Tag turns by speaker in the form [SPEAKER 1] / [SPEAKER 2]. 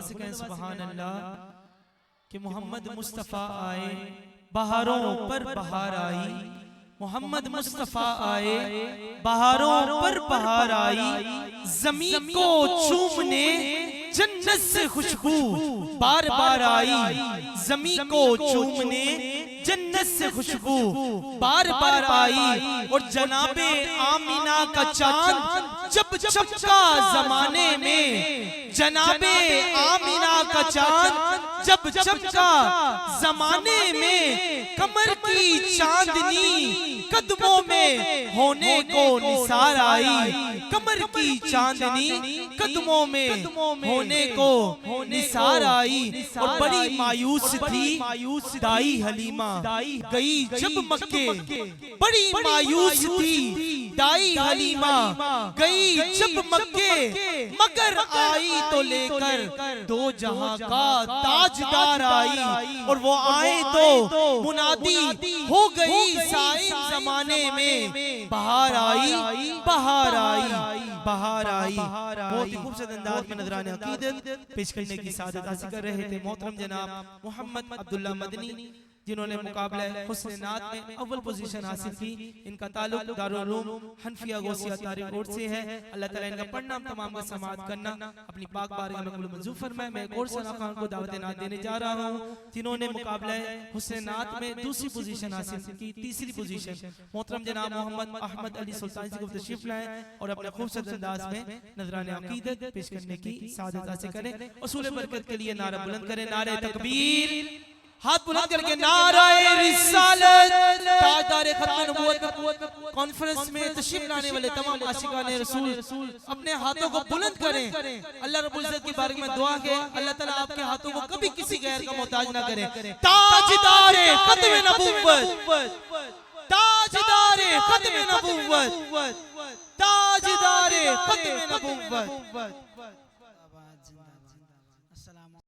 [SPEAKER 1] से कहें सुभान अल्लाह कि मोहम्मद मुस्तफ़ा आए, बहारों पर बहार आई। मोहम्मद मुस्तफ़ा आए, बहारों पर बहार आई। ज़मीन को चूमने जन्नत से खुशबू बार बार आई। ज़मीन को चूमने जन्नत से खुशबू बार बार आई। और जनाबे आमीना का चांद जब चमका जमाने में, जनाबे आमीना का चांद जब चमका जमाने में, कमर की चांदनी कदमों में होने को निसार आई। कमर की चांदनी कदमों में होने को निसार आई। और बड़ी मायूस थी दाई हलीमा गई जब मक्के, बड़ी मायूस थी दाई हलीमा गई जब मक्के, मगर आई तो लेकर दो जहां का ताजदार आई। और वो आए तो मुनादी हो गई साइन जमाने में, बहार आई बहार आई बहार आई। बहुत ही खूबसूरत अंदाज में नजराने अकीदत पेश करने की सादत हासिल कर रहे थे मोहतरम जनाब मोहम्मद अब्दुल्ला मदनी, जिन्होंने मुकाबला हुस्न नात में अव्वल पोजीशन हासिल की। इनका ताल्लुक दारुल उलूम हनफिया गौसिया तारीख कोर्ट से है। अल्लाह ताला इनका पढ़ना तमाम का समाअत करना अपनी पाक बारगाह में कबूल मंजूर फरमाए। मैं एक और सना खान को दावत नात देने जा रहा हूँ, जिन्होंने मुकाबला हुस्न नात में दूसरी पोजीशन हासिल की। तीसरी पोजीशन मोहतरम जनाब मोहम्मद अहमद अली सुल्तानी जी को तशरीफ लाए और अपने खूबसूरत अंदाज में नजराने अकीदत पेश करने की सादत हासिल करें। उसूल बरकत के लिए नारा बुलंद करें, नारे तकबीर, हाथ बुलंद करके नाराए रिसालत। ताजदारे खत्म नबूवत कॉन्फ्रेंस में तशरीफ लाने वाले तमाम आशिकाने रसूल अपने हाथों को बुलंद करें। अल्लाह रब्बुल इज्जत की बारगाह में दुआ है अल्लाह ताला आपके हाथों को कभी किसी गैर का मोहताज ना करे। ताजदारे खत्म नबूवत, ताजदारे खत्म नबूवत, ताजदारे खत्म नबूवत।